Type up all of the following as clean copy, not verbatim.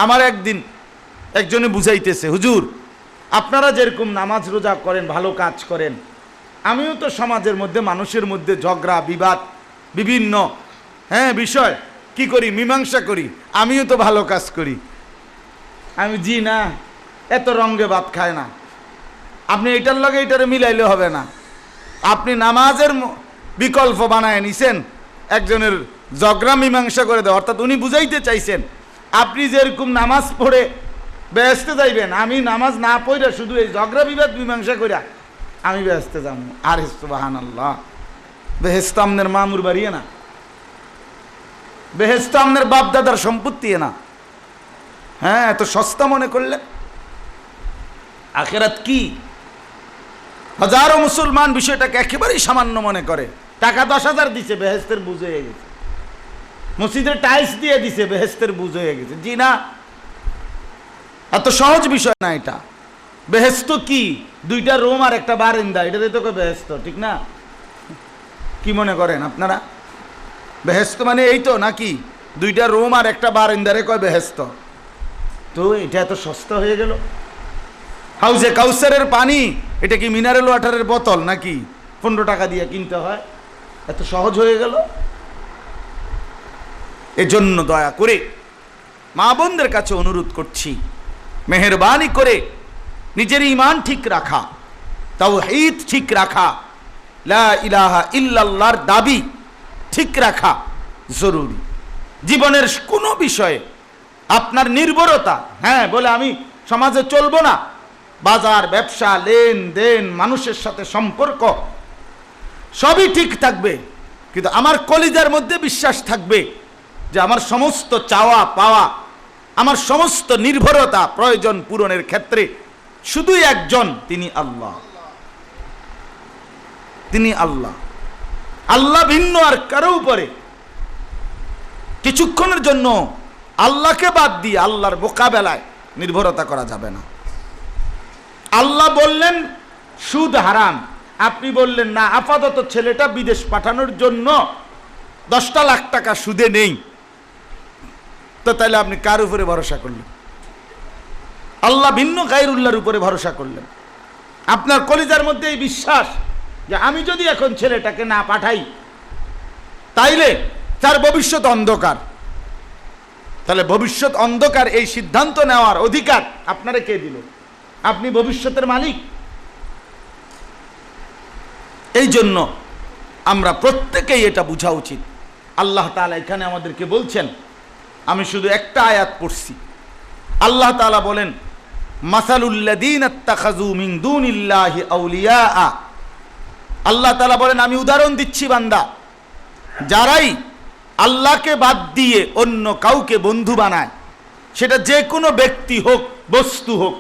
আমার একদিন একজনে বুঝাইতেছে, হুজুর আপনারা যেরকম নামাজ রোজা করেন, ভালো কাজ করেন, আমিও তো সমাজের মধ্যে মানুষের মধ্যে ঝগড়া বিবাদ বিভিন্ন বিষয় কি করি, মীমাংসা করি, আমিও তো ভালো কাজ করি। আমি জি না, এত রঙ্গে ভাত খায় না, আপনি এটার লগে এটারে মিলাইলে হবে না। আপনি নামাজের বিকল্প বানায় নিছেন একজনের ঝগড়া মীমাংসা করে দেওয়া, অর্থাৎ উনি বুঝাইতে চাইছেন আপনি যেরকম নামাজ পড়ে বেহেশতে যাইবেন, আমি নামাজ না পড়ে শুধু এই ঝগড়া বিবাদ মীমাংসা করিয়া আমি বেহেশতে যাব। আরে সুবহানাল্লাহ, বেহেশত আমনের মামুর বাড়িয়ে না, বেহেশত আমনের বাপ দাদার সম্পত্তি না। হ্যাঁ, এত সস্তা মনে করলে আখিরাত কি? হাজারো মুসলমান বিষয়টাকে একেবারেই সামান্য মনে করে। টাকা 10,000 দিছে, বেহেশতের বুঝ হয়ে গেছে। মসজিদের টাইলস দিয়ে দিছে, বেহেশতের বুঝ হয়ে গেছে। জি না, এত সহজ বিষয় না এটা। বেহেশত কি? 2টা রুম আর একটা বারান্দা, এটাতে তো বেহেশত, ঠিক না? কি মনে করেন আপনারা? বেহেশত মানে এই তো নাকি? 2টা রুম আর একটা বারান্দারে কয় বেহেশত। তো এটা এত সস্তা হয়ে গেল। হাউজে কাউসারের পানি, এটা কি মিনারেল ওয়াটারের বোতল নাকি 15 টাকা দিয়ে কিনতে হয়? এত সহজ হয়ে গেল। এজন্য দয়া করে মা বোনদের কাছে অনুরোধ করছি, মেহেরবানি করে নিজের ঈমান ঠিক রাখা, তাওহীদ ঠিক রাখা, লা ইলাহা ইল্লাল্লাহর দাবি ঠিক রাখা জরুরি। জীবনের কোনো বিষয়ে আপনার নির্ভরতা, বলে আমি সমাজে চলবো না, বাজার ব্যবসা লেনদেন মানুষের সাথে সম্পর্ক সবই ঠিক থাকবে, কিন্তু আমার কলিজার মধ্যে বিশ্বাস থাকবে যে আমার সমস্ত চাওয়া পাওয়া, আমার সমস্ত নির্ভরতা প্রয়োজন পূরণের ক্ষেত্রে শুধুই একজন, তিনি আল্লাহ। তিনি আল্লাহ, আল্লাহ ভিন্ন আর কারো উপরে কিছুক্ষণের জন্য আল্লাহকে বাদ দিয়ে আল্লাহর মোকাবেলায় নির্ভরতা করা যাবে না। আল্লাহ বললেন সুদ হারাম, আপনি বললেন না আপাতত ছেলেটা বিদেশ পাঠানোর জন্য 10টা লাখ টাকা সুদে নেই, তো তাহলে আপনি কার উপরে ভরসা করলেন? আল্লাহ ভিন্ন গায়রুল্লাহর উপরে ভরসা করলেন। আপনার কলিজার মধ্যে এই বিশ্বাস যে আমি যদি এখন ছেলেটাকে না পাঠাই তাইলে তার ভবিষ্যৎ অন্ধকার, তাহলে ভবিষ্যৎ অন্ধকার, এই সিদ্ধান্ত নেওয়ার অধিকার আপনারে কে দিল? আপনি ভবিষ্যতের মালিক। এই জন্য আমরা প্রত্যেকেই এটা বোঝা উচিত। আল্লাহ তাআলা এখানে আমাদেরকে বলছেন, আমি শুধু একটা আয়াত পড়ছি। আল্লাহ তাআলা বলেন, মাসালুল্লাযীনা ইত্তাখাযু মিন দুনিল্লাহি আউলিয়া। আল্লাহ তাআলা বলেন, আমি উদাহরণ দিচ্ছি বান্দা, যারাই আল্লাহকে বাদ দিয়ে অন্য কাউকে বন্ধু বানায়, সেটা যে কোনো ব্যক্তি হোক বস্তু হোক,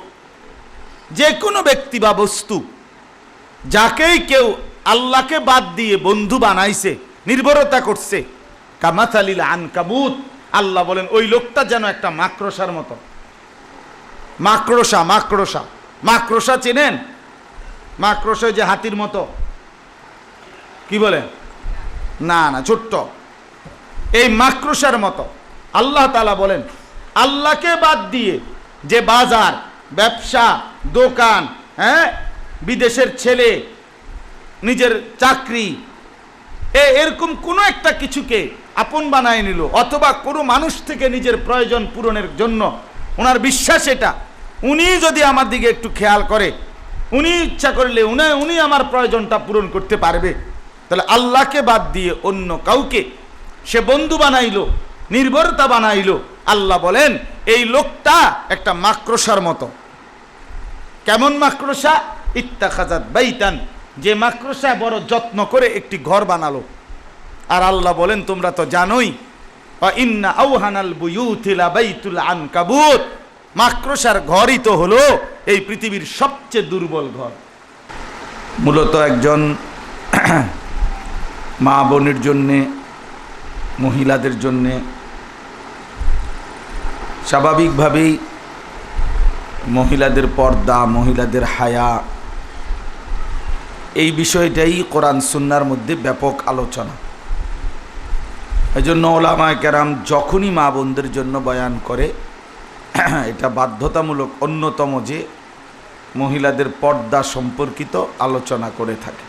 যে কোনো ব্যক্তি বা বস্তু, যাকেই কেউ আল্লাহকে বাদ দিয়ে বন্ধু বানাইছে, নির্ভরতা করছে, কামাথালিল আনকাবুত, আল্লাহ বলেন ওই লোকটা যেন একটা মাকড়সার মতো। মাকড়সা, মাকড়সা, মাকড়সা চেনেন? মাকড়সা যে হাতির মতো, কি বলেন? না না, ছোট্ট, এই মাকড়সার মতো। আল্লাহ তাআলা বলেন আল্লাহকে বাদ দিয়ে যে বাজার ব্যবসা দোকান, বিদেশের ছেলে, নিজের চাকরি, এরকম কোনো একটা কিছুকে আপন বানায় নিল, অথবা কোনো মানুষ থেকে নিজের প্রয়োজন পূরণের জন্য ওনার বিশ্বাস এটা, উনি যদি আমার দিকে একটু খেয়াল করে, উনি ইচ্ছা করলে উনি আমার প্রয়োজনটা পূরণ করতে পারবে, তাহলে আল্লাহকে বাদ দিয়ে অন্য কাউকে সে বন্ধু বানাইলো, নির্ভরতা বানাইলো। আল্লাহ বলেন এই লোকটা একটা মাকড়সার মতো। কেমন মাকড়সা? ইত্তাখাযাত বাইতান, যে মাকড়সা বড় যত্ন করে একটি ঘর বানালো। আর আল্লাহ বলেন তোমরা তো জানোই, ওয়া ইন্না আওহানাল বুয়ুতি লাবাইতুল আনকাবুত, মাকড়সার ঘরই তো হলো এই পৃথিবীর সবচেয়ে দুর্বল ঘর। মূলত একজন মা বোনের জন্যে, মহিলাদের জন্যে স্বাভাবিকভাবেই মহিলাদের পর্দা, মহিলাদের হায়া, এই বিষয়টাই কোরআন সুন্নাহর মধ্যে ব্যাপক আলোচনা। এই জন্য ওলামায়ে কেরাম যখনই মা বোনদের জন্য বয়ান করে এটা বাধ্যতামূলক অন্যতম যে মহিলাদের পর্দা সম্পর্কিত আলোচনা করে থাকে,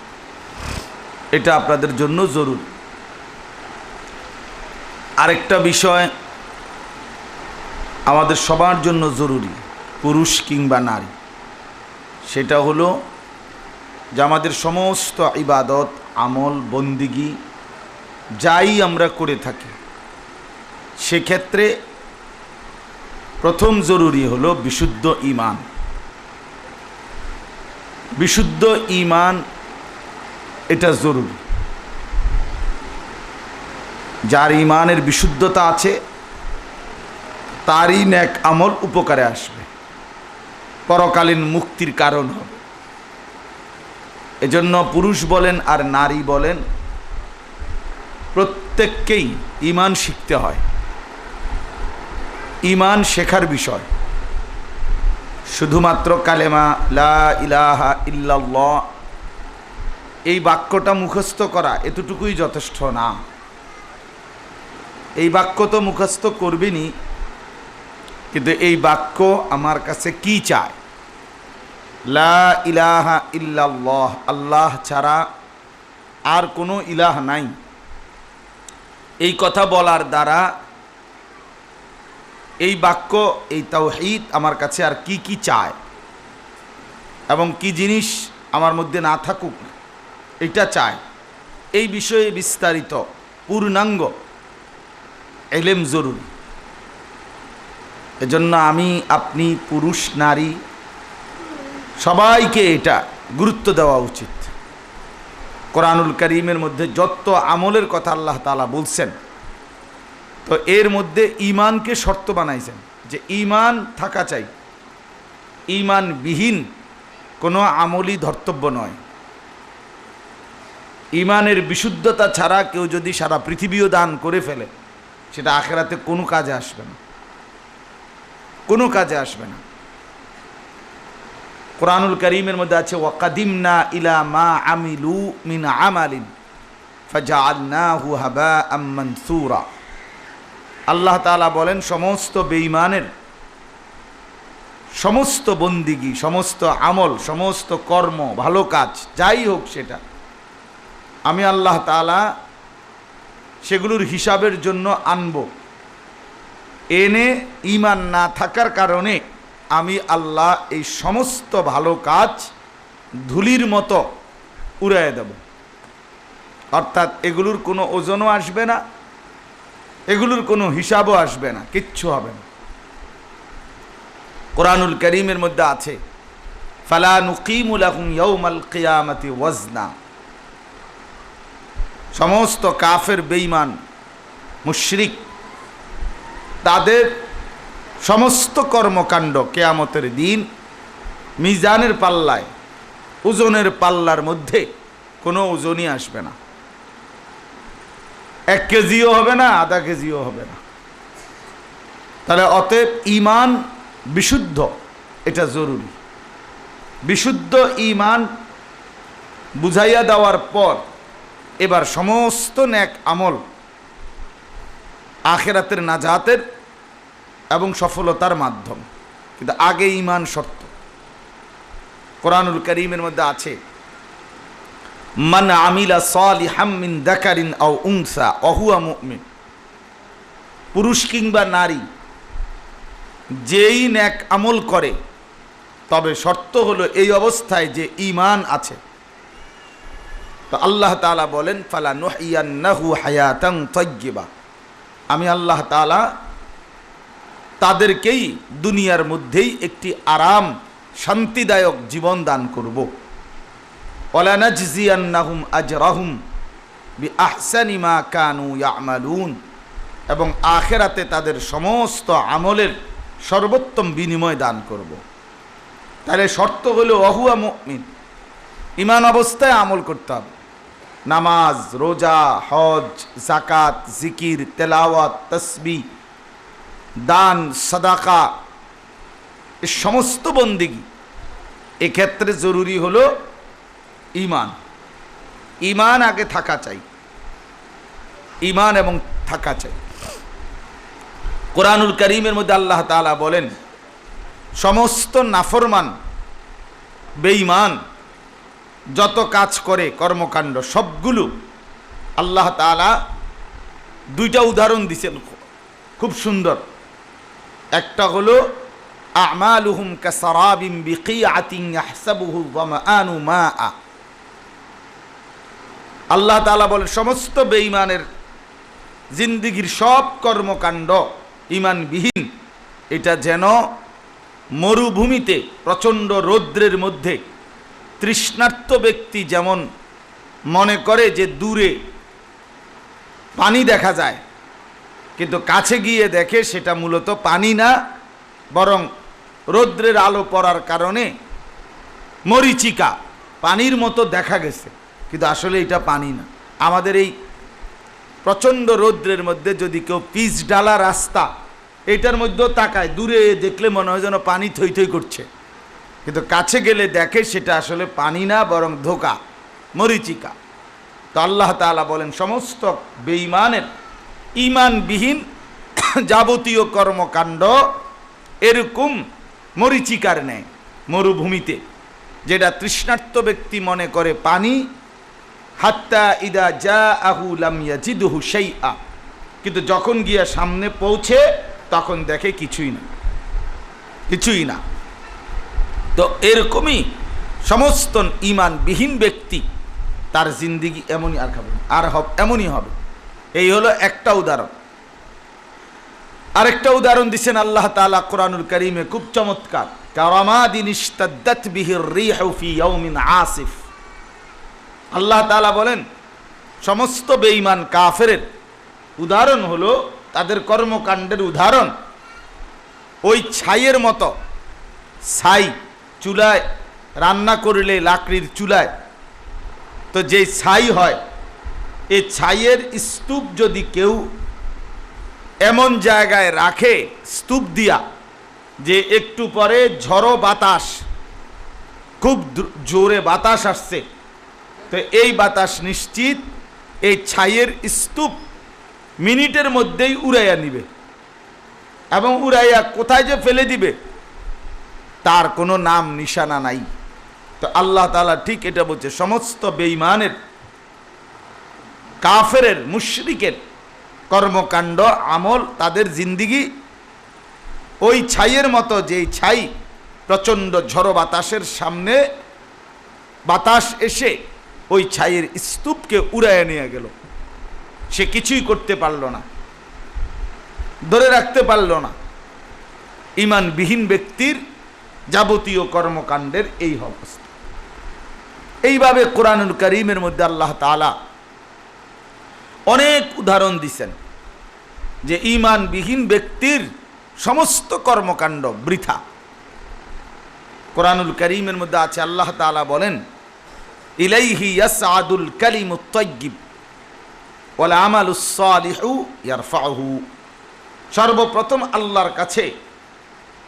এটা আপনাদের জন্য জরুরি। আরেকটা বিষয় আমাদের সবার জন্য জরুরি, পুরুষ কিংবা নারী, সেটা হলো যে আমাদের সমস্ত ইবাদত আমল বন্দিগি যাই আমরা করে থাকি, সেক্ষেত্রে প্রথম জরুরি হলো বিশুদ্ধ ঈমান। বিশুদ্ধ ঈমান এটা জরুরি। যার ঈমানের বিশুদ্ধতা আছে তারই নেক আমল উপকারে আসবে, পরকালীন মুক্তির কারণ হবে। এজন্য পুরুষ বলেন আর নারী বলেন, প্রত্যেককেই ঈমান শিখতে হয়। ঈমান শেখার বিষয়। শুধুমাত্র কালেমা লা ইলাহা ইল্লাল্লাহ এই বাক্যটা মুখস্থ করা এতটুকুই যথেষ্ট না। এই বাক্য তো মুখস্থ করবেনই, কিন্তু এই বাক্য আমার কাছে কি চায়? লা ইলাহা ইল্লাল্লাহ, আল্লাহ ছাড়া আর কোনো ইলাহ নাই। এই কথা বলার দ্বারা এই বাক্য, এই তাওহীদ আমার কাছে আর কি কি চায় এবং কি জিনিস আমার মধ্যে না থাকুক এটা চায়, এই বিষয়ে বিস্তারিত পূর্ণাঙ্গ ইলম জরুরি। এজন্য আমি আপনি পুরুষ নারী সবাইকে এটা গুরুত্ব দেওয়া উচিত। কোরআনুল কারীমের মধ্যে যত আমলের কথা আল্লাহ তাআলা বলছেন, তো এর মধ্যে ঈমানকে শর্ত বানাইছেন যে ঈমান থাকা চাই। ঈমানবিহীন কোনো আমলই ধর্তব্য নয়। ঈমানের বিশুদ্ধতা ছাড়া কেউ যদি সারা পৃথিবীও দান করে ফেলে, সেটা আখিরাতে কোনো কাজে আসবে না, কোনো কাজে আসবে না। কোরআনুল কারীমের মধ্যে আছে ওয়াকাদিমনা ইলা মা আমিলু মিন আমালিন ফাজআলনাহু হাবাআম মানসুরা। আল্লাহ তাআলা বলেন, সমস্ত বেঈমানের সমস্ত বন্দিগি, সমস্ত আমল, সমস্ত কর্ম, ভালো কাজ যাই হোক সেটা আমি আল্লাহ তাআলা সেগুলোর হিসাবের জন্য আনব। এনে ঈমান না থাকার কারণে আমি আল্লাহ এই সমস্ত ভালো কাজ ধুলির মতো উড়াইয়া দেব। অর্থাৎ এগুলোর কোনো ওজনও আসবে না, এগুলোর কোনো হিসাবও আসবে না, কিচ্ছু হবে না। কোরআনুল কারীমের মধ্যে আছে ফালা নুকিমু লাহুম ইয়াউমাল কিয়ামাতি ওয়াজনা। সমস্ত কাফের বেঈমান মুশরিক তাদের সমস্ত কর্মকাণ্ড কিয়ামতের দিন মিজানের পাল্লায়, ওজনের পাল্লার মধ্যে কোনো ওজনই আসবে না। 1 কেজিও হবে না, আধা কেজিও হবে না। তাহলে অতএব ঈমান বিশুদ্ধ, এটা জরুরি। বিশুদ্ধ ঈমান বুঝাইয়া দেওয়ার পর এবার সমস্ত নেক আমল আখিরাতের নাজাতের এবং সফলতার মাধ্যম, কিন্তু আগে ঈমান শর্ত। কোরআনুল কারীমের মধ্যে আছে মান আমিলা সালিহাম মিন যাকারিন আও উনসা ওয়া হুয়া মুমিন। পুরুষ কিংবা নারী যেই নেক আমল করে, তবে শর্ত হলো এই অবস্থায় যে ঈমান আছে। তো আল্লাহ তাআলা বলেন ফালা নুহইয়ান্নাহু হায়াতান তাইয়্যিবা, আমি আল্লাহ তাআলা তাদেরকেই দুনিয়ার মধ্যেই একটি আরাম শান্তিদায়ক জীবন দান করব। ওয়ালা নাজজিয়ান্নাহুম আজরাহুম বিআহসানি মা কানু ইয়ামালুন, এবং আখিরাতে তাদের সমস্ত আমলের সর্বোত্তম বিনিময় দান করব। তাহলে শর্ত হলো ওয়া হুয়া মুমিন, ঈমান অবস্থায় আমল করতে হবে। নামাজ, রোজা, হজ, যাকাত, জিকির, তেলাওয়াত, তাসবিহ, দান, সাদাকা, এই সমস্ত বন্দেগী, এক্ষেত্রে জরুরি হলো ঈমান। ঈমান আগে থাকা চাই, ঈমান এবং থাকা চাই। কোরআনুল কারীমের মধ্যে আল্লাহ তাআলা বলেন, সমস্ত নাফরমান বেঈমান যত কাজ করে কর্মকাণ্ড সবগুলো আল্লাহ তাআলা দুইটা উদাহরণ দিয়েছেন খুব সুন্দর। একটা হলো আমালুহুম কাসারাবিন বিকিআতিন ইয়াহসাবুহু যামআনু মাআ। আল্লাহ তাআলা বলেন সমস্ত বেঈমানের জিন্দেগীর সব কর্মকাণ্ড ঈমানবিহীন, এটা যেন মরুভূমিতে প্রচণ্ড রৌদ্রের মধ্যে তৃষ্ণার্ত ব্যক্তি যেমন মনে করে যে দূরে পানি দেখা যায়, কিন্তু কাছে গিয়ে দেখে সেটা মূলত পানি না, বরং রৌদ্রের আলো পড়ার কারণে মরীচিকা, পানির মতো দেখা গেছে, কিন্তু আসলে এটা পানি না। আমাদের এই প্রচণ্ড রৌদ্রের মধ্যে যদি কেউ পিচ ডালা রাস্তা এটার মধ্যেও তাকায়, দূরে দেখলে মনে হয় যেন পানি থই থই করছে, কিন্তু কাছে গেলে দেখে সেটা আসলে পানি না, বরং ধোঁকা, মরীচিকা। তো আল্লাহ তাআলা বলেন সমস্ত বেঈমানের ঈমানবিহীন যাবতীয় কর্মকাণ্ড এরকম মরীচিকার ন্যায় মরুভূমিতে, যেটা তৃষ্ণার্ত ব্যক্তি মনে করে পানি, হাত্তা ইদা জাআহু লাম ইয়াজিদহু শাইআ, কিন্তু যখন গিয়া সামনে পৌঁছে তখন দেখে কিছুই না, কিছুই না। তো এরকমই সমস্ত ঈমানবিহীন ব্যক্তি তার জিন্দেগি এমনই আর খাবে আর এমনই হবে। এই হলো একটা উদাহরণ। আরেকটা উদাহরণ দিচ্ছেন আল্লাহ তাআলা কোরআনুল কারীমে খুব চমৎকার, কারামাদিন ইশতাদ্দাত বিহির রিহু ফি ইয়াউমিন আসিফ। আল্লাহ তাআলা বলেন সমস্ত বেঈমান কাফেরের উদাহরণ হলো, তাদের কর্মকাণ্ডের উদাহরণ ওই ছাইয়ের মতো। ছাই চুলায় রান্না করলে লাকড়ির চুলায় তো যে ছাই হয়, এই ছাইয়ের স্তূপ যদি কেউ এমন জায়গায় রাখে স্তূপ দিয়া যে একটু পরে ঝড়ো বাতাস, খুব জোরে বাতাস আসছে, তো এই বাতাস নিশ্চিত এই ছাইয়ের স্তূপ মিনিটের মধ্যেই উড়াইয়া নিবে, এবং উড়াইয়া কোথায় যে ফেলে দিবে তার কোনো নাম নিশানা নাই। তো আল্লাহ তাআলা ঠিক এটা বলছে, সমস্ত বেঈমানের কাফেরের মুশরিকের কর্মকাণ্ড আমল, তাদের জিন্দেগি ওই ছাইয়ের মতো, যেই ছাই প্রচণ্ড ঝড়ো বাতাসের সামনে বাতাস এসে ওই ছাইয়ের স্তূপকে উড়াইয়া নিয়ে গেল, সে কিছুই করতে পারল না, ধরে রাখতে পারল না। ঈমানবিহীন ব্যক্তির যাবতীয় কর্মকাণ্ডের এই অবস্থা। এইভাবে কোরআনুল কারীমের মধ্যে আল্লাহ তাআলা অনেক উদাহরণ দিচ্ছেন যে ঈমানবিহীন ব্যক্তির সমস্ত কর্মকাণ্ড বৃথা। কোরআনুল কারীমের মধ্যে আছে আল্লাহ তাআলা বলেন, ইলাইহি ইয়াসআদুল কালিমুত তাইয়্যিব ওয়াল আমালুস সালিহু ইয়ারফাউহু। সর্বপ্রথম আল্লাহর কাছে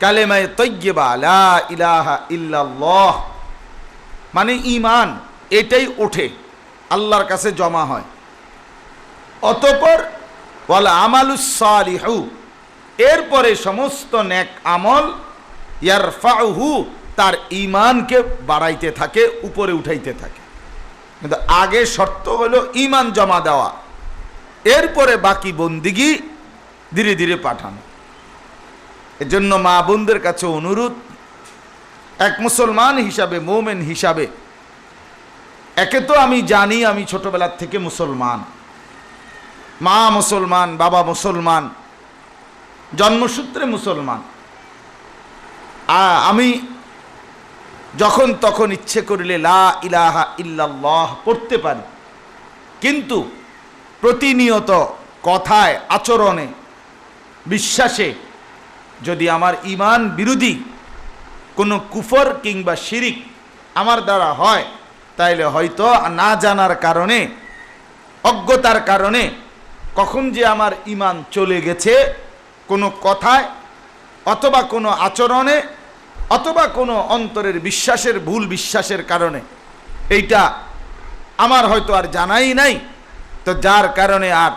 কালেমায়ে তাইয়্যিবা লা ইলাহা ইল্লাল্লাহ মানে ঈমান, এটাই ওঠে, আল্লাহর কাছে জমা হয়। অতঃপর ওয়াল আমালুস সালিহু, এরপরে সমস্ত নেক আমল, ইয়ারফাউহু, তার ঈমানকে বাড়াইতে থাকে, উপরে উঠাইতে থাকে। কিন্তু আগে শর্ত হলো ঈমান জমা দেওয়া, এরপরে বাকি বন্দিগি ধীরে ধীরে পাঠানো। এজন্য মা বোনদের কাছে অনুরোধ, এক মুসলমান হিসাবে, মোমেন হিসাবে, একে তো আমি জানি আমি ছোটবেলার থেকে মুসলমান, মা মুসলমান, বাবা মুসলমান, জন্মসূত্রে মুসলমান। আমি যখন তখন ইচ্ছে করিলে লা ইলাহা ইল্লাল্লাহ পড়তে পারি, কিন্তু প্রতিনিয়ত কথায়, আচরণে, বিশ্বাসে যদি আমার ঈমান বিরোধী কোনো কুফর কিংবা শিরিক আমার দ্বারা হয়, তাইলে হয়তো না জানার কারণে, অজ্ঞতার কারণে কখন যে আমার ঈমান চলে গেছে কোনো কথায়, অথবা কোনো আচরণে, অথবা কোনো অন্তরের বিশ্বাসের ভুল বিশ্বাসের কারণে, এইটা আমার হয়তো আর জানাই নাই। তো যার কারণে আর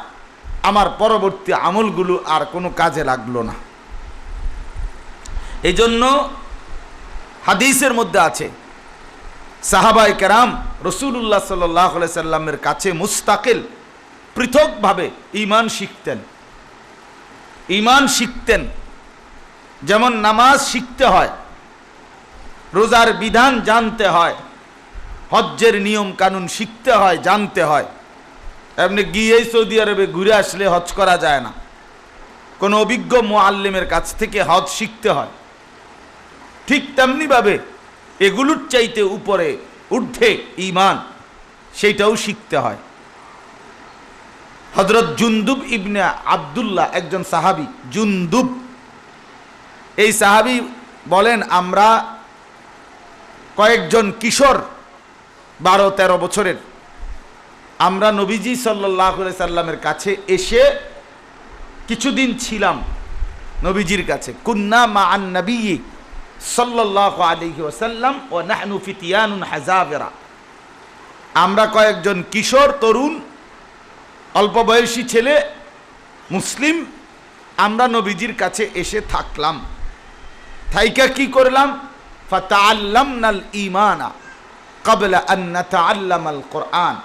আমার পরবর্তী আমলগুলো আর কোনো কাজে লাগলো না। এই জন্য হাদিসের মধ্যে আছে সাহাবায়ে কেরাম রাসূলুল্লাহ সাল্লাল্লাহু আলাইহি সাল্লামের কাছে মুস্তাকিল পৃথকভাবে ঈমান শিখতেন। যেমন নামাজ শিখতে হয়, রোজার বিধান জানতে হয়, হজ্জের নিয়ম কানুন শিখতে হয়, জানতে হয়। এমনি গিয়েই সৌদি আরবে ঘুরে আসলে হজ করা যায় না, কোনো অভিজ্ঞ মুআল্লিমের কাছ থেকে হজ শিখতে হয়। ঠিক তেমনিভাবে এগুলোর চাইতে উপরে ঊর্ধ্বে ঈমান, সেইটাও শিখতে হয়। হযরত জুনদুব ইবনে আব্দুল্লাহ একজন সাহাবী, জুনদুব, এই সাহাবী বলেন, আমরা কয়েকজন কিশোর 12-13 বছরের, আমরা নবীজি সাল্লাল্লাহু আলাইহি সাল্লামের কাছে এসে কিছুদিন ছিলাম নবীজির কাছে। কুন্না মা'আন নবী সাল্লাল্লাহু আলাইহি ওয়াসাল্লাম ওয়া নাহনু ফিতিয়ানুন হাযাবিরা, আমরা কয়েকজন কিশোর তরুণ অল্প বয়সী ছেলে মুসলিম, আমরা নবীজির কাছে এসে থাকলাম। থাইকা কি করলাম? ফাতাআল্লামনাল ঈমানা ক্বাবলা আন নাতাআল্লামাল কুরআন,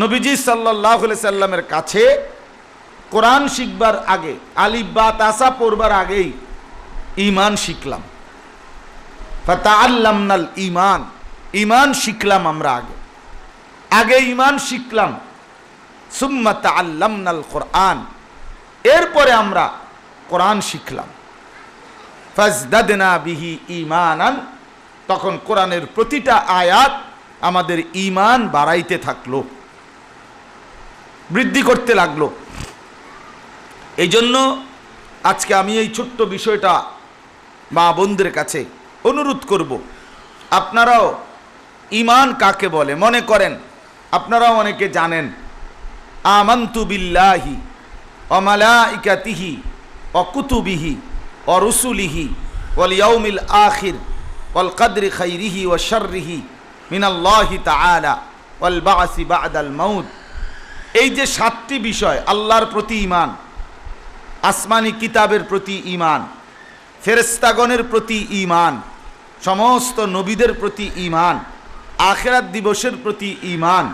নবীজি সাল্লাল্লাহু আলাইহি সাল্লামের কাছে কোরআন শিখবার আগে, আলিফ বা তাসা পড়বার আগেই ঈমান শিখলাম। ফাতাআল্লামনাল ঈমান, ঈমান শিখলাম আমরা আগে ঈমান শিখলাম। সুম্মা তাআল্লামনাল কুরআন, এরপরে আমরা কোরআন শিখলাম। ফাজদাদনা বিহি ঈমানান, তখন কোরআনের প্রতিটা আয়াত আমাদের ঈমান বাড়াইতে থাকলো, বৃদ্ধি করতে লাগলো। এই জন্য আজকে আমি এই ছোট্ট বিষয়টা মা বোনদের কাছে অনুরোধ করব, আপনারাও ঈমান কাকে বলে মনে করেন, আপনারাও অনেকে জানেন, আমানতু বিল্লাহি ওয়া মালাইকাতিহি ওয়া কুতুবিহি ওয়া রুসুলিহি ওয়াল ইয়াউমিল আখির ওয়াল কদরি খাইরিহি ওয়া শাররিহি মিনাল্লাহি তাআলা ওয়াল বা'সি বা'দাল মাউত। এই যে 7টি বিষয়, আল্লাহর প্রতি ঈমান, আসমানি কিতাবের প্রতি ঈমান, ফেরেশতাগণের প্রতি ঈমান, সমস্ত নবীদের প্রতি ঈমান, আখিরাত দিবসের প্রতি ঈমান,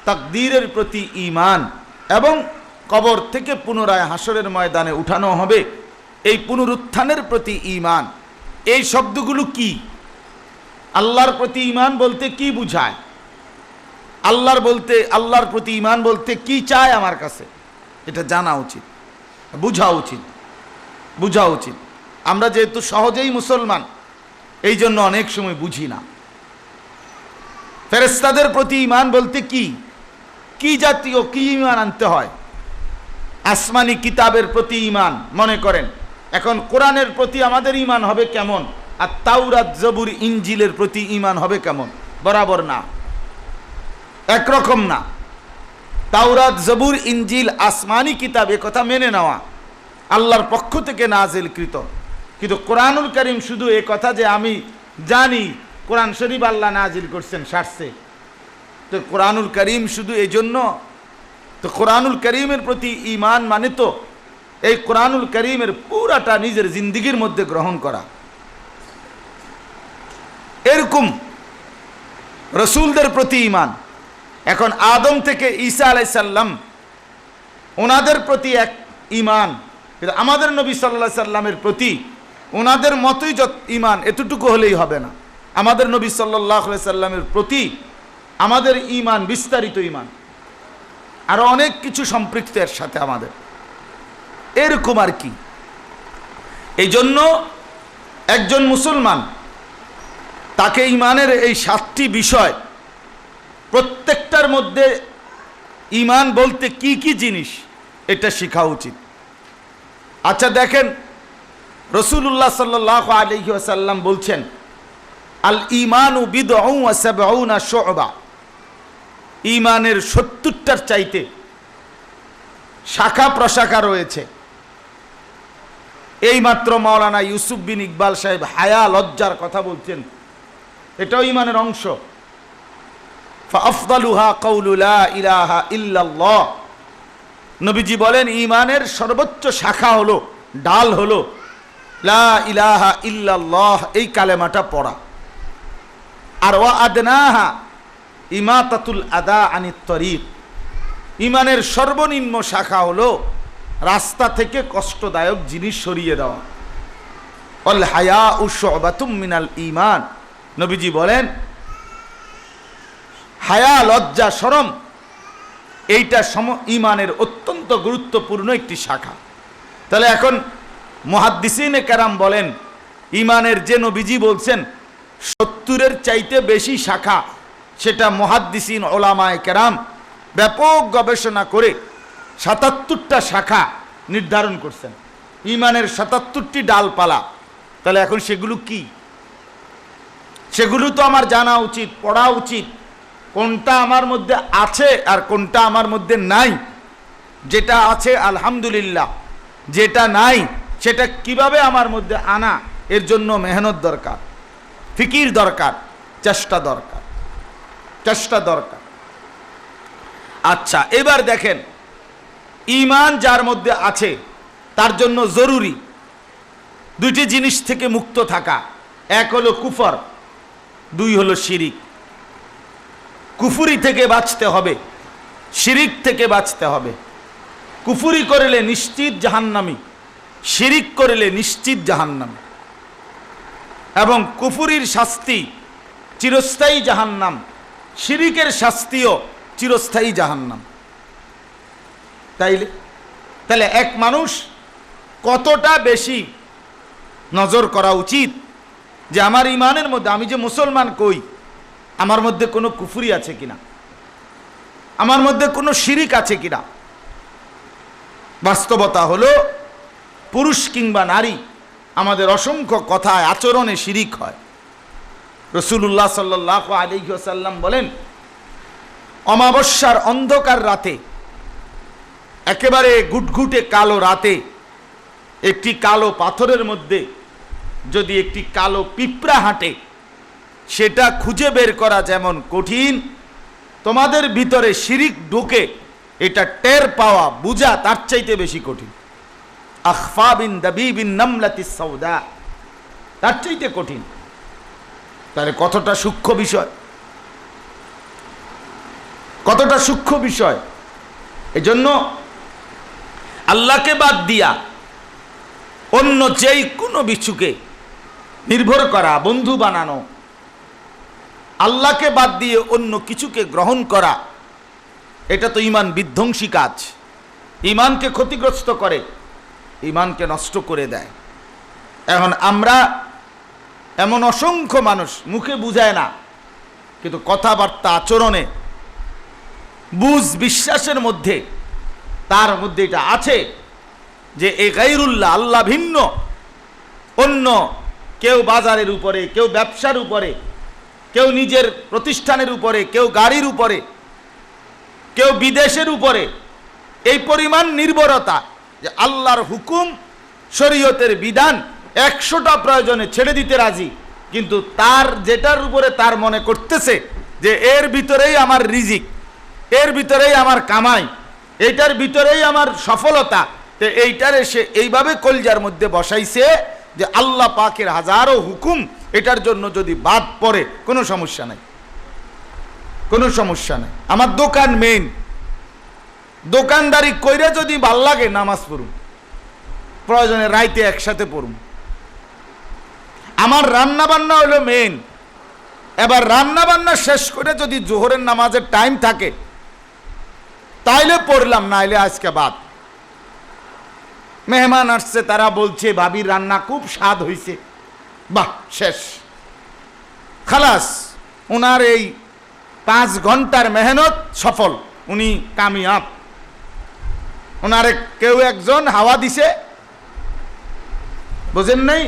তাকদীরের প্রতি ঈমান, এবং কবর থেকে পুনরায় হাসরের ময়দানে উঠানো হবে, এই পুনরুত্থানের প্রতি ঈমান। এই শব্দগুলো কি? আল্লাহর প্রতি ঈমান বলতে কি বুঝায়? আল্লাহর প্রতি ঈমান বলতে কি চায় আমার কাছে? এটা জানা উচিত, বুঝা উচিত। আমরা যেহেতু সহজেই মুসলমান, এই জন্য অনেক সময় বুঝি না। ফেরেশতাদের প্রতি ঈমান বলতে কি জাতীয় কি ঈমান আনতে হয়? আসমানি কিতাবের প্রতি ঈমান, মনে করেন এখন কোরআনের প্রতি আমাদের ঈমান হবে কেমন, আর তাওরাত জবুর ইনজিলের প্রতি ঈমান হবে কেমন? বরাবর না, একরকম না। তাওরাত জবুর ইনজিল আসমানি কিতাব, এ কথা মেনে নেওয়া, আল্লাহর পক্ষ থেকে নাজিলকৃত। কিন্তু কোরআনুল কারীম শুধু এ কথা যে আমি জানি কোরআন শরীফ আল্লাহ নাজিল করছেন, সারছে। তো কোরআনুল কারীম শুধু এই জন্য, তো কোরআনুল কারীমের প্রতি ঈমান মানে তো এই কোরআনুল কারীমের পুরাটা নিজের জিন্দেগির মধ্যে গ্রহণ করা। এরকম রসুলদের প্রতি ঈমান, এখন আদম থেকে ঈসা আলাইহিস সালাম, ওনাদের প্রতি এক ঈমান। কিন্তু আমাদের নবী সাল্লাল্লাহু আলাইহি সাল্লামের প্রতি ওনাদের মতোই যত ঈমান, এতটুকু হলেই হবে না। আমাদের নবী সাল্লাল্লাহু আলাইহি সাল্লামের প্রতি আমাদের ঈমান বিস্তারিত ঈমান, আরো অনেক কিছু সম্পৃক্ত এর সাথে আমাদের, এরকম আর কি। এই জন্য একজন মুসলমান, তাকে ঈমানের এই 7টি বিষয়, প্রত্যেকটার মধ্যে ঈমান বলতে কি কি জিনিস, এটা শেখা উচিত। আচ্ছা দেখেন, রাসূলুল্লাহ সাল্লাল্লাহু আলাইহি ওয়াসাল্লাম বলছেন, আল ঈমানু বিদউন ওয়া সাবউনা শু'বা, ঈমানের 70টার চাইতে শাখা প্রশাখা রয়েছে। এইমাত্র মাওলানা ইউসুফ বিন ইকবাল সাহেব হায়া লজ্জার কথা বলছেন, এটাও ঈমানের অংশ। ফাআফদালুহা কাউলু লা ইলাহা ইল্লাল্লাহ, নবীজি বলেন ঈমানের সর্বোচ্চ শাখা হলো, ডাল হলো লা ইলাহা ইল্লাল্লাহ, এই কালেমাটা পড়া। আর ওয়া আদনাহা ইমাতাতুল আদা আনিত তরিক, ঈমানের সর্বনিম্ন শাখা হলো রাস্তা থেকে কষ্টদায়ক জিনিস সরিয়ে দেওয়া। অল হায়াউ শুবাতুম মিনাল ঈমান, নবীজি বলেন হায়া, লজ্জা, শরম এইটা ঈমানের অত্যন্ত গুরুত্বপূর্ণ একটি শাখা। তাহলে এখন মুহাদ্দিসিনে কেরাম বলেন ঈমানের যে নবীজি বলছেন 70-এর চাইতে বেশি শাখা, সেটা মুহাদ্দিসিন ওলামায়ে কেরাম ব্যাপক গবেষণা করে 77টা শাখা নির্ধারণ করছেন, ঈমানের 77টি ডালপালা। তাহলে এখন সেগুলো কি? সেগুলো তো আমার জানা উচিত, পড়া উচিত, কোনটা আমার মধ্যে আছে আর কোনটা আমার মধ্যে নাই। যেটা আছে আলহামদুলিল্লাহ, যেটা নাই সেটা কিভাবে আমার মধ্যে আনা, এর জন্য মেহনত দরকার, ফিকির দরকার, চেষ্টা দরকার, চেষ্টা দরকার। আচ্ছা, এবার দেখেন ঈমান যার মধ্যে আছে তার জন্য জরুরি দুইটি জিনিস থেকে মুক্ত থাকা। এক হলো কুফর, দুই হলো শিরিক। কুফুরি থেকে বাঁচতে হবে, শিরিক থেকে বাঁচতে হবে। কুফুরি করলে নিশ্চিত জাহান্নামী, শিরিক করলে নিশ্চিত জাহান্নামী। এবং কুফুরির শাস্তি চিরস্থায়ী জাহান্নাম, শিরিকের শাস্তিও চিরস্থায়ী জাহান্নাম। তাহলে এক মানুষ কতটা বেশি নজর করা উচিত যে আমার ঈমানের মধ্যে, আমি যে মুসলমান কই, আমার মধ্যে কোনো কুফরি আছে কিনা, আমার মধ্যে কোনো শিরিক আছে কিনা। বাস্তবতা হলো পুরুষ কিংবা নারী আমাদের অসংখ্য কথায়, আচরণে শিরিক হয়। রাসূলুল্লাহ সাল্লাল্লাহু আলাইহি ওয়াসাল্লাম বলেন অমাবস্যার অন্ধকার রাতে, একেবারে ঘুটঘুটে কালো রাতে, একটি কালো পাথরের মধ্যে যদি একটি কালো পিঁপড়া হাঁটে, সেটা খুঁজে বের করা যেমন কঠিন, তোমাদের ভিতরে শিরিক ঢুকে এটা টের পাওয়া, বুঝা তার চাইতে বেশি কঠিন। আখফা বিন দাবিবিন নামলাতিস সাউদা, তার চাইতে কঠিন। তাহলে কতটা সূক্ষ্ম বিষয়, কতটা সূক্ষ্ম বিষয়। এজন্য আল্লাহকে বাদ দিয়া অন্য যেই কোনো কিছুকে নির্ভর করা, বন্ধু বানানো, আল্লাহকে বাদ দিয়ে অন্য কিছুকে গ্রহণ করা, এটা তো ঈমান বিধ্বংসী কাজ। ঈমানকে ক্ষতিগ্রস্ত করে, ঈমানকে নষ্ট করে দেয়। এখন আমরা এমন অসংখ্য মানুষ, মুখে বুঝায় না কিন্তু কথাবার্তা, আচরণে, বুঝ, বিশ্বাসের মধ্যে, তার মধ্যে এটা আছে যে এ গায়রুল্লাহ, আল্লাহ ভিন্ন অন্য কেউ, বাজারের উপরে, কেউ ব্যবসার উপরে, কেউ নিজের প্রতিষ্ঠানের উপরে, কেউ গাড়ির উপরে, কেউ বিদেশের উপরে, এই পরিমাণ নির্ভরতা যে আল্লাহর হুকুম, শরীয়তের বিধান 100টা প্রয়োজনে ছেড়ে দিতে রাজি, কিন্তু তার যেটার উপরে তার মনে করতেছে যে এর ভিতরেই আমার রিজিক, এর ভিতরেই আমার কামাই, এইটার ভিতরেই আমার সফলতা, তো এইটারে সে এইভাবে কলজার মধ্যে বসাইছে যে আল্লাহ পাকের হাজারো হুকুম এটার জন্য যদি বাদ পড়ে কোনো সমস্যা নাই, কোনো সমস্যা নাই। আমার দোকান মেইন, দোকানদারি কইরা যদি ভাল লাগে নামাজ পড়ুন, প্রয়োজনে রাইতে একসাথে পড়ুন। আমার রান্না বান্না হলো মেইন, এবার রান্না বান্না শেষ করে যদি জোহরের নামাজের টাইম থাকে তাইলে পড়লাম, নাইলে আজকে বাদ। মেহমান আসছে, তারা বলছে ভাবির রান্না খুব স্বাদ হয়েছে, বাহ, শেষ, খালাস, ওনার এই 5 ঘন্টার মেহনত সফল, উনি কামিয়াব। ওনারে কেউ একজন হাওয়া দিছে, বুঝেন নাই,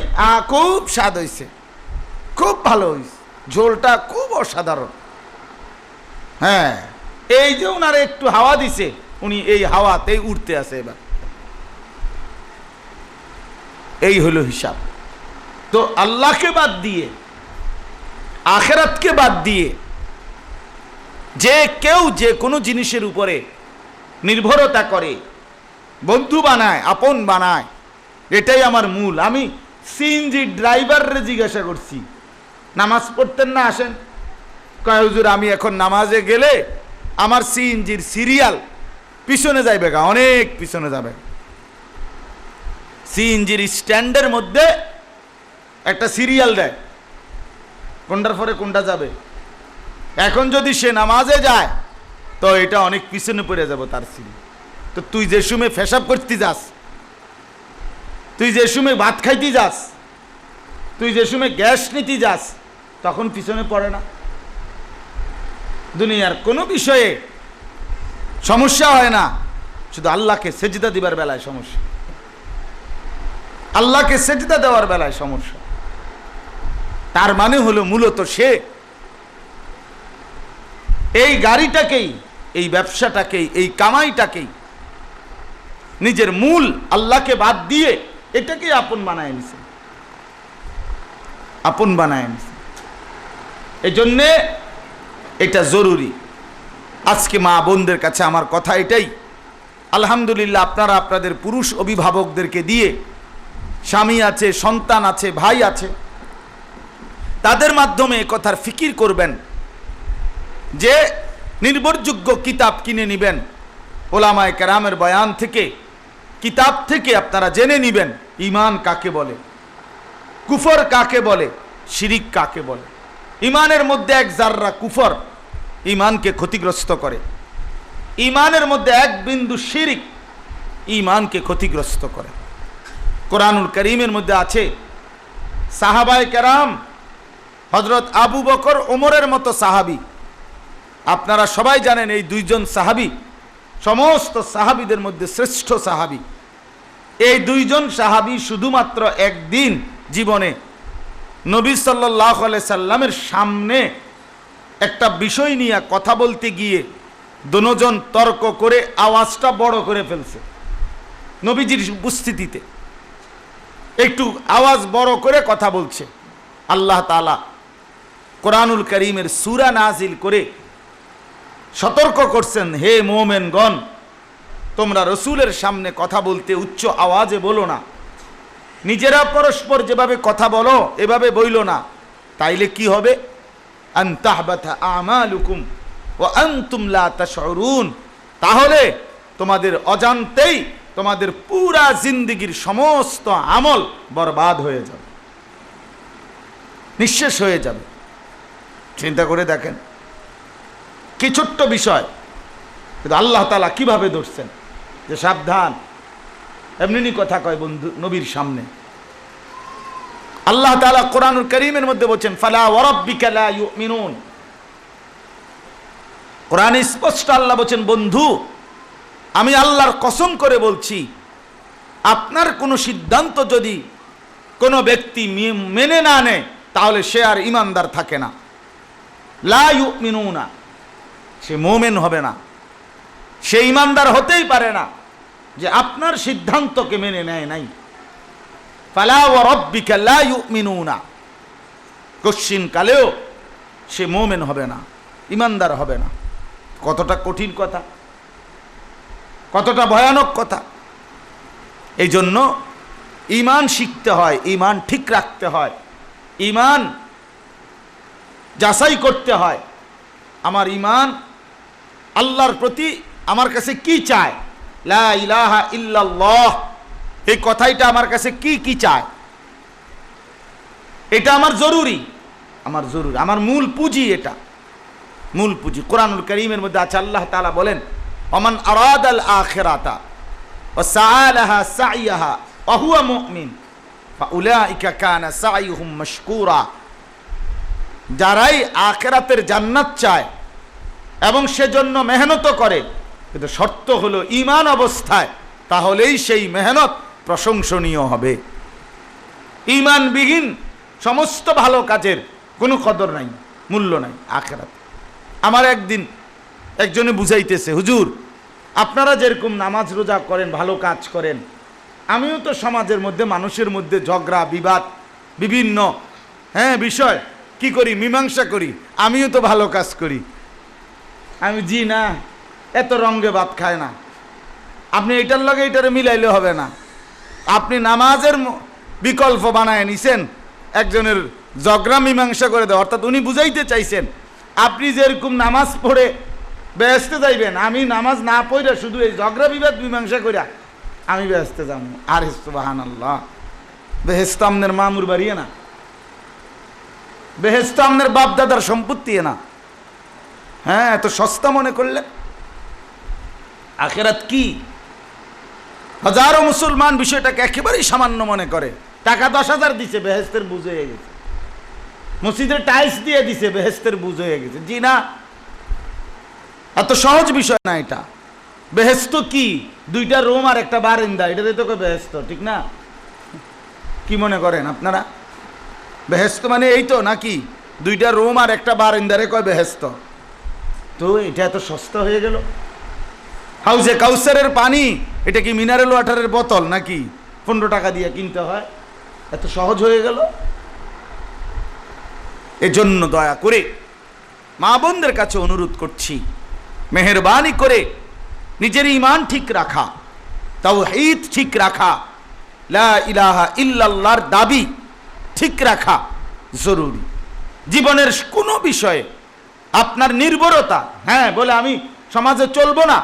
খুব স্বাদ হয়েছে, খুব ভালো হয়েছে, ঝোলটা খুব অসাধারণ। হ্যাঁ, এই যে ওনারে একটু হাওয়া দিছে, উনি এই হাওয়াতেই উঠতে আছে। এবার এই হলো হিসাব। তো আল্লাহকে বাদ দিয়ে, আখিরাতকে বাদ দিয়ে যে কেউ যে কোনো জিনিসের উপরে নির্ভরতা করে, বন্ধু বানায়, আপন বানায়, এটাই আমার মূল। আমি সিএনজি ড্রাইভাররে জিজ্ঞাসা করছি, নামাজ পড়তেন না, আসেন? কয় হুজুর আমি এখন নামাজে গেলে আমার সিএনজির সিরিয়াল পিছনে যাইবে গা, অনেক পিছনে যাবে। সিএনজির স্ট্যান্ডের মধ্যে একটা সিরিয়াল দেয়, কোনটার পরে কোনটা যাবে। এখন যদি সে নামাজে যায় তো এটা অনেক পিছনে পড়ে যাব তার সিরিয়াল। তো তুই যে সময় পেশাব করতে যাস, তুই যে সময় ভাত খাইতে যাস, তুই যে সময় গ্যাস নিতে যাস, তখন পিছনে পড়ে না? দুনিয়ার কোনো বিষয়ে সমস্যা হয় না, শুধু আল্লাহকে সেজদা দিবার বেলায় সমস্যা, আল্লাহকে সেজদা দেওয়ার বেলায় সমস্যা। তার মানে হলো মূলত সে এই গাড়িটাকেই, এই ব্যবসাটাকেই, এই কামাইটাকেই নিজের মূল আল্লাহকে বাদ দিয়ে এটাকেই আপন বানায় নিছে, আপন বানায় নিছে। এই জন্যে এটা জরুরি। আজকে মা বোনদের কাছে আমার কথা এটাই, আলহামদুলিল্লাহ আপনারা আপনাদের পুরুষ অভিভাবকদেরকে দিয়ে, স্বামী আছে, সন্তান আছে, ভাই আছে, তাদের মাধ্যমে এ কথার ফিকির করবেন যে নির্ভরযোগ্য কিতাব কিনে নিবেন, ওলামায়ে কেরামের বয়ান থেকে, কিতাব থেকে আপনারা জেনে নিবেন ঈমান কাকে বলে, কুফর কাকে বলে, শিরিক কাকে বলে। ঈমানের মধ্যে এক জাররা কুফর ঈমানকে ক্ষতিগ্রস্ত করে, ঈমানের মধ্যে এক বিন্দু শিরিক ঈমানকে ক্ষতিগ্রস্ত করে। কোরআনুল কারীমের মধ্যে আছে সাহাবায়ে কেরাম, হযরত আবু বকর, ওমরের মতো সাহাবী, আপনারা সবাই জানেন এই দুইজন সাহাবী সমস্ত সাহাবীদের মধ্যে শ্রেষ্ঠ সাহাবী। এই দুইজন সাহাবী শুধুমাত্র একদিন জীবনে নবী সাল্লাল্লাহু আলাইহি সাল্লামের সামনে একটা বিষয় নিয়ে কথা বলতে গিয়ে দুজন তর্ক করে আওয়াজটা বড় করে ফেলছে। নবীজির উপস্থিতিতে একটু আওয়াজ বড় করে কথা বলছে। আল্লাহ তাআলা কোরআনুল কারীমের সূরা নাজিল করে সতর্ক করছেন, হে মুমিনগণ, তোমরা রাসূলের সামনে কথা বলতে উচ্চ আওয়াজে বলো না, নিজেরা পরস্পর যেভাবে কথা বলো এভাবে বইলো না, তাইলে কি হবে? আন তাহবাতা আমালুকুম ওয়া আনতুম লা তাশউরুন, তাহলে তোমাদের অজান্তেই তোমাদের পুরা জিন্দেগীর সমস্ত আমল বরবাদ হয়ে যাবে, নিঃশেষ হয়ে যাবে। চিন্তা করে দেখেন কি ছোট্ট বিষয়, কিন্তু আল্লাহ তাআলা কিভাবে ধরছেন যে সাবধান, এমনি কথা কয় বন্ধু নবীর সামনে। আল্লাহ তাআলা কোরআনুল কারীমের মধ্যে বলেন ফালা ওয়া রাব্বিকা লা ইউমিনুন, কোরআনে স্পষ্ট আল্লাহ বলেন বন্ধু আমি আল্লাহর কসম করে বলছি, আপনার কোনো সিদ্ধান্ত যদি কোনো ব্যক্তি মেনে না নেয় তাহলে সে আর ঈমানদার থাকে না। লা ইউমিনুনা, সে মুমিন হবে না, সে ঈমানদার হতেই পারে না যে আপনার সিদ্ধান্তকে মেনে নেয় নাই। ফালা ওয়া রাব্বিকা লা ইউমিনুনা, কশিন কালেও সে মুমিন হবে না, ঈমানদার হবে না। কতটা কঠিন কথা, কতটা ভয়ানক কথা। এই জন্য ঈমান শিখতে হয়, ঈমান ঠিক রাখতে হয়, ঈমান যাচাই করতে হয়। আমার ঈমান আল্লাহর প্রতি আমার কাছে কি চায়, লা ইলাহা ইল্লাল্লাহ, এই কথাইটা আমার কাছে কি কি চায়, এটা আমার জরুরি, আমার জরুরি, আমার মূল পুঁজি, এটা মূল পুঁজি। কোরআনুল কারীমের মধ্যে আছে আল্লাহ তাআলা বলেন ওমান আরাদাল আখিরাতা ওয়া সাআলাহা সাইয়াহা ওয়া হুয়া মুমিন ফাউলাইকা কানা সাইয়ুহুম মাশকুরা, যারাই আখিরাতের জান্নাত চায় এবং সেজন্য মেহনত করে, কিন্তু শর্ত হলো ঈমান অবস্থায়, তাহলেই সেই মেহনত প্রশংসনীয় হবে। ঈমানবিহীন সমস্ত ভালো কাজের কোনো কদর নাই, মূল্য নাই আখিরাতে। আমার একদিন একজনে বুঝাইতেছে, হুজুর আপনারা যেরকম নামাজ রোজা করেন, ভালো কাজ করেন, আমিও তো সমাজের মধ্যে মানুষের মধ্যে ঝগড়া বিবাদ বিভিন্ন বিষয় কি করি, মীমাংসা করি, আমিও তো ভালো কাজ করি। আমি জি না, এত রঙ্গে ভাত খায় না, আপনি এটার লগে এটারে মিলাইলে হবে না। আপনি নামাজের বিকল্প বানায় নিছেন একজনের ঝগড়া মীমাংসা করে দেওয়া, অর্থাৎ উনি বুঝাইতে চাইছেন আপনি যেরকম নামাজ পড়ে বেহেশতে যাইবেন, আমি নামাজ না পড়ে শুধু এই ঝগড়া বিবাদ মীমাংসা করিয়া আমি বেহেশতে যাব। আরে সুবহানাল্লাহ, বেহেশত আমনের মামুর বাড়িয়ে না, বেহেশত আমনের বাপ দাদার সম্পত্তি না। হ্যাঁ, এত সস্তা মনে করলে আখেরাত কি? হাজারো মুসলমান বিষয়টাকে একেবারেই সামান্য মনে করে। টাকা 10,000 দিছে, বেহেশতের বুঝ হয়ে গেছে। মসজিদের টাইলস দিয়ে দিছে, বেহেশতের বুঝ হয়ে গেছে। জি না, এত সহজ বিষয় না এটা। বেহেশত কি? 2টা রুম আর একটা বারান্দা, এটাতে তো বেহেশত, ঠিক না? কি মনে করেন আপনারা? বেহেশত মানে এই তো নাকি? 2টা রুম আর একটা বারান্দারে কয় বেহেশত। তো এটা এত সস্তা হয়ে গেল। হাউজে কাউসারের পানি, এটা কি মিনারেল ওয়াটারের বোতল নাকি 15 টাকা দিয়ে কিনতে হয়? এত সহজ হয়ে গেল। এজন্য দয়া করে মা বোনদের কাছে অনুরোধ করছি, মেহেরবানি করে নিজের ঈমান ঠিক রাখা, তাওহীদ ঠিক রাখা, লা ইলাহা ইল্লাল্লাহর দাবি ঠিক রাখা জরুরি। জীবনের কোনো বিষয়ে আপনার নির্ভরতা, হ্যাঁ বলে আমি সমাজে চলবো না,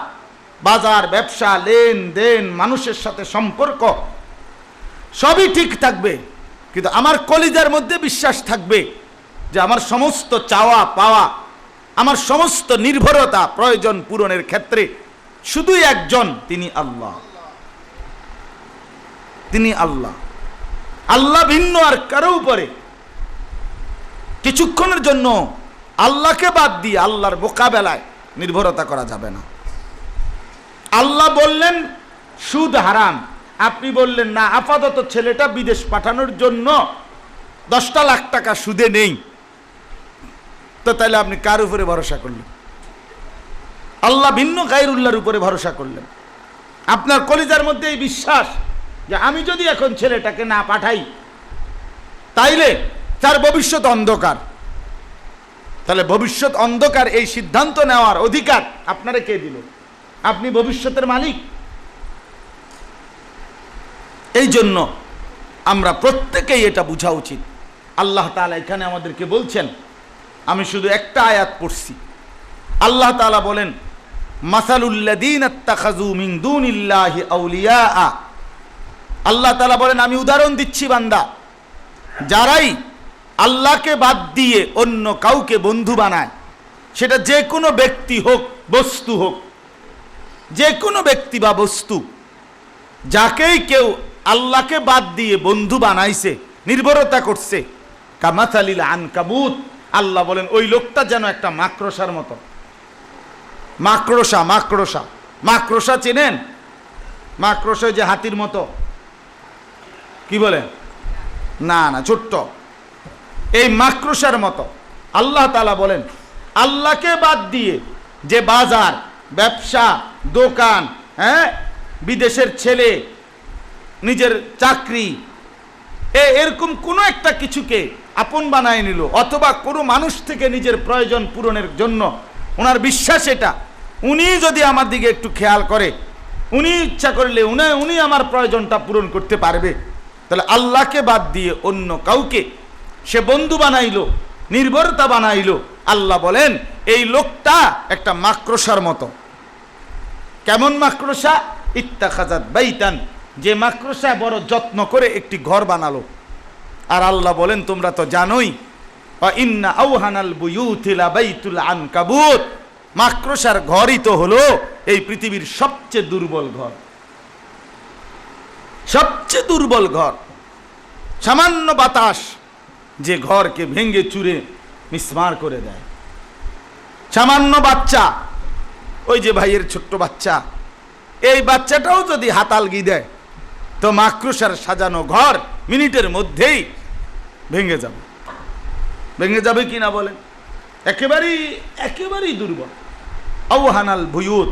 বাজার ব্যবসা লেনদেন মানুষের সাথে সম্পর্ক সবই ঠিক থাকবে, কিন্তু আমার কলিজার মধ্যে বিশ্বাস থাকবে যে আমার সমস্ত চাওয়া পাওয়া, আমার সমস্ত নির্ভরতা প্রয়োজন পূরণের ক্ষেত্রে শুধুই একজন, তিনি আল্লাহ। তিনি আল্লাহ, আল্লাহ ভিন্ন আর কারো উপরে কিছুক্ষণের জন্য আল্লাহকে বাদ দিয়ে আল্লাহর মোকাবেলায় নির্ভরতা করা যাবে না। আল্লাহ বললেন সুদ হারাম, আপনি বললেন না আপাতত ছেলেটা বিদেশ পাঠানোর জন্য 10টা লাখ টাকা সুদে নেই, তো তাহলে আপনি কার উপরে ভরসা করলেন? আল্লাহ ভিন্ন গায়রুল্লাহর উপরে ভরসা করলেন। আপনার কলিজার মধ্যে এই বিশ্বাস যে আমি যদি এখন ছেলেটাকে না পাঠাই তাইলে তার ভবিষ্যৎ অন্ধকার, তাহলে ভবিষ্যৎ অন্ধকার এই সিদ্ধান্ত নেওয়ার অধিকার আপনারে কে দিল? আপনি ভবিষ্যতের মালিক। এই জন্য আমরা প্রত্যেকেই এটা বোঝা উচিত। আল্লাহ তাআলা এখানে আমাদেরকে বলছেন, আমি শুধু একটা আয়াত পড়ছি। আল্লাহ তাআলা বলেন, মাসালুল্লাযীনা ইত্তাখাযু মিন দুনিল্লাহি আউলিয়া। আল্লাহ তাআলা বলেন, আমি উদাহরণ দিচ্ছি বান্দা, যারাই আল্লাহকে বাদ দিয়ে অন্য কাউকে বন্ধু বানায়, সেটা যে কোনো ব্যক্তি হোক বস্তু হোক, যে কোনো ব্যক্তি বা বস্তু, যাকেই কেউ আল্লাহকে বাদ দিয়ে বন্ধু বানাইছে, নির্ভরতা করছে, কামাথালিল আনকাবুত, আল্লাহ বলেন ওই লোকটা যেন একটা মাকড়সার মতো। মাকড়সা, মাকড়সা, মাকড়সা চেনেন? মাকড়সা যে হাতির মতো, কি বলে না না ছোট্ট, এই মাকড়সার মতো। আল্লাহ তাআলা বলেন আল্লাহকে বাদ দিয়ে যে বাজার ব্যবসা দোকান, হ্যাঁ বিদেশের ছেলে, নিজের চাকরি, এরকম কোনো একটা কিছুকে আপন বানায় নিল, অথবা কোনো মানুষ থেকে নিজের প্রয়োজন পূরণের জন্য ওনার বিশ্বাস এটা, উনি যদি আমার দিকে একটু খেয়াল করে, উনি ইচ্ছা করলে উনি আমার প্রয়োজনটা পূরণ করতে পারবে, তাহলে আল্লাহকে বাদ দিয়ে অন্য কাউকে সে বন্ধু বানাইলো, নির্ভরতা বানাইলো। আল্লাহ বলেন এই লোকটা একটা মাকড়সার মতো। কেমন মাকড়সা? ইত্তাখাযাত বাইতান, যে মাকড়সা বড় যত্ন করে একটি ঘর বানালো। আর আল্লাহ বলেন তোমরা তো জানোই, ওয়া ইন্না আওহানাল বুয়ুতি লাবাইতুল আনকাবুত, মাকড়সার ঘরই তো হলো এই পৃথিবীর সবচেয়ে দুর্বল ঘর। সবচেয়ে দুর্বল ঘর। সামান্য বাতাস যে ঘরকে ভেঙে চুরে মিসমার করে দেয়। সামান্য বাচ্চা, ওই যে ভাইয়ের ছোট্ট বাচ্চা, এই বাচ্চাটাও যদি হাতালগি দেয় তো মাকড়সার সাজানো ঘর মিনিটের মধ্যেই ভেঙে যাবে। ভেঙে যাবে কিনা বলেন? একেবারেই দুর্বল। আওহানাল বুয়ুত,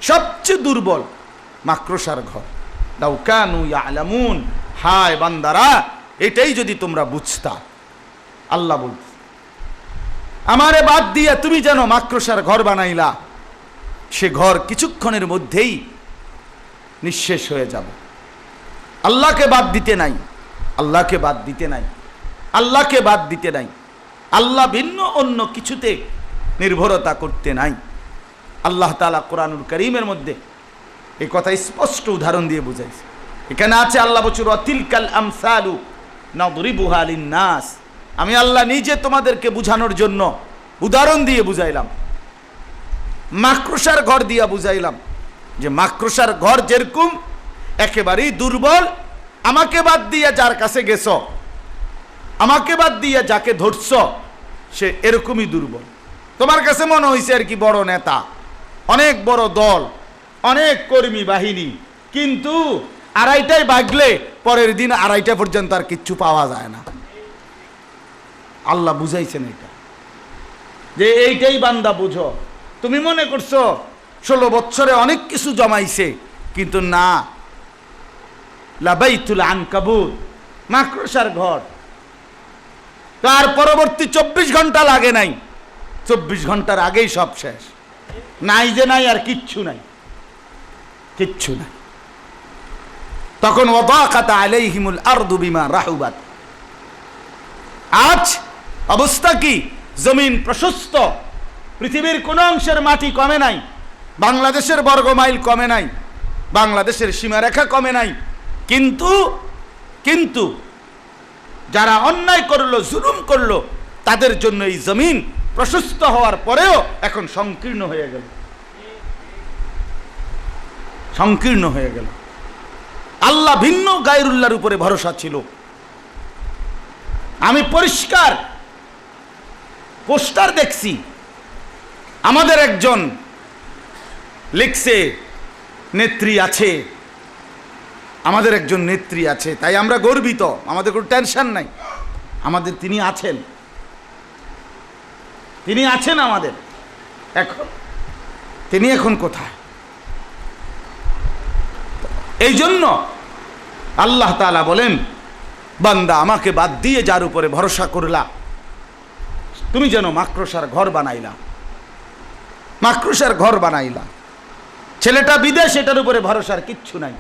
সবচেয়ে দুর্বল মাকড়সার ঘর। লাউ কানু ইয়ালামুন, হায় বান্দারা এটাই যদি তোমরা বুঝতা। আল্লাহ বলছে আমারে বাদ দিয়া তুমি যেন মাকড়সার ঘর বানাইলা, সে ঘর কিছুক্ষণের মধ্যেই নিঃশেষ হয়ে যাব। আল্লাহকে বাদ দিতে নাই, আল্লাহকে বাদ দিতে নাই, আল্লাহকে বাদ দিতে নাই, আল্লাহ ভিন্ন অন্য কিছুতে নির্ভরতা করতে নাই। আল্লাহ তাআলা কোরআনুল কারীমের মধ্যে এই কথা স্পষ্ট উদাহরণ দিয়ে বুঝাইছে। এখানে আছে আল্লাহ বলছে ওয়াতিলকাল আমসালু নাদরিবুহা লিন্নাস, আমি আল্লাহ নিজে তোমাদেরকে বুঝানোর জন্য উদাহরণ দিয়ে বুঝাইলাম, মাকড়সার ঘর দিয়া বুঝাইলাম যে মাকড়সার ঘর যেরকম একেবারেই দুর্বল, আমাকে বাদ দিয়া যার কাছে গেছ, আমাকে বাদ দিয়া যাকে ধরছ সে এরকমই দুর্বল। তোমার কাছে মনে হয়েছে আর কি বড় নেতা, অনেক বড় দল, অনেক কর্মী বাহিনী, কিন্তু আড়াইটায় বাগলে পরের দিন আড়াইটা পর্যন্ত আর কিচ্ছু পাওয়া যায় না। আল্লাহ বুঝাইছেন এটা, যে এইটাই বান্দা বুঝো। তুমি মনে করছো 16 বছরে অনেক কিছু জমাইছে, কিন্তু না, লাবাইতুল আনকাবুত, মাকড়সার ঘর। তার পরবর্তী 24 ঘন্টা লাগে নাই, 24 ঘন্টার আগেই সব শেষ। নাই যে নাই, আর কিচ্ছু নাই, কিচ্ছু নাই। তখন ওয়াদাকাত আলাইহিমুল আরদু বিমা রাহুবাত। আজ অবস্থা কি? জমিন প্রশস্ত, পৃথিবীর কোন অংশের মাটি কমে নাই, বাংলাদেশের বর্গমাইল কমে নাই, বাংলাদেশের সীমারেখা কমে নাই, কিন্তু যারা অন্যায় করলো, জুলুম করলো, তাদের জন্য এই জমিন প্রশস্ত হওয়ার পরেও এখন সংকীর্ণ হয়ে গেল, সংকীর্ণ হয়ে গেল। আল্লাহ ভিন্ন গায়রুল্লাহর উপরে ভরসা ছিল। আমি পরিষ্কার পোস্টার দেখছি, আমাদের একজন লিখছে নেত্রী আছে, আমাদের একজন নেত্রী আছে, তাই আমরা গর্বিত, আমাদের কোনো টেনশন নাই, আমাদের তিনি আছেন, তিনি আছেন আমাদের। এখন তিনি এখন কোথায়? এই জন্য আল্লাহ তাআলা বলেন, বান্দা আমাকে বাদ দিয়ে যার উপরে ভরসা করলা, তুমি যেন মাকড়সার ঘর বানাইলা, মাকড়সার ঘর বানাইলা। ছেলেটা বিদেশ, এটার উপরে ভরসার কিচ্ছু নাই।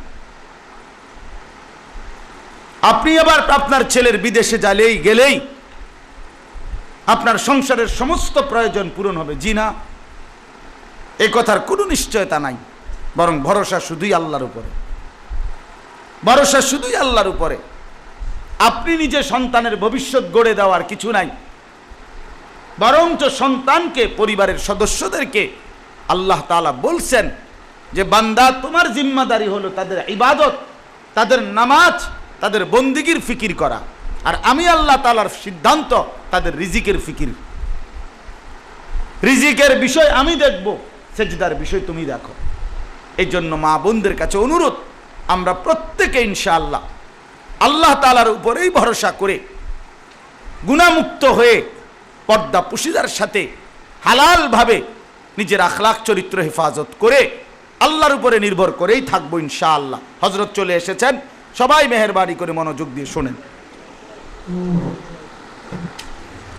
আপনি আবার আপনার ছেলের বিদেশে গেলেই আপনার সংসারের সমস্ত প্রয়োজন পূরণ হবে, জি না, এই কথার কোনো নিশ্চয়তা নাই। বরং ভরসা শুধুই আল্লাহর উপরে, ভরসা শুধুই আল্লাহর উপরে। আপনি নিজে সন্তানের ভবিষ্যৎ গড়ে দেওয়ার কিছু নাই, বরঞ্চ সন্তানকে, পরিবারের সদস্যদেরকে আল্লাহ তাআলা বলছেন যে বান্দা তোমার জিম্মাদারি হলো তাদের ইবাদত, তাদের নামাজ, তাদের বন্দিগির ফিকির করা, আর আমি আল্লাহ তাআলার সিদ্ধান্ত তাদের রিজিকের ফিকির। রিজিকের বিষয় আমি দেখব, সেজদার বিষয় তুমি দেখো। এই জন্য মা বোনদের কাছে অনুরোধ, আমরা প্রত্যেকে ইনশাআল্লাহ আল্লাহ তাআলার উপরেই ভরসা করে গুনাহমুক্ত হয়ে পর্দা পুশিদার সাথে হালালভাবে নিজের আখলাক চরিত্র হেফাজত করে আল্লাহর উপরে নির্ভর করেই থাকবো ইনশাআল্লাহ। হযরত চলে এসেছেন, সবাই মেহেরবানি করে মনোযোগ দিয়ে শোনেন।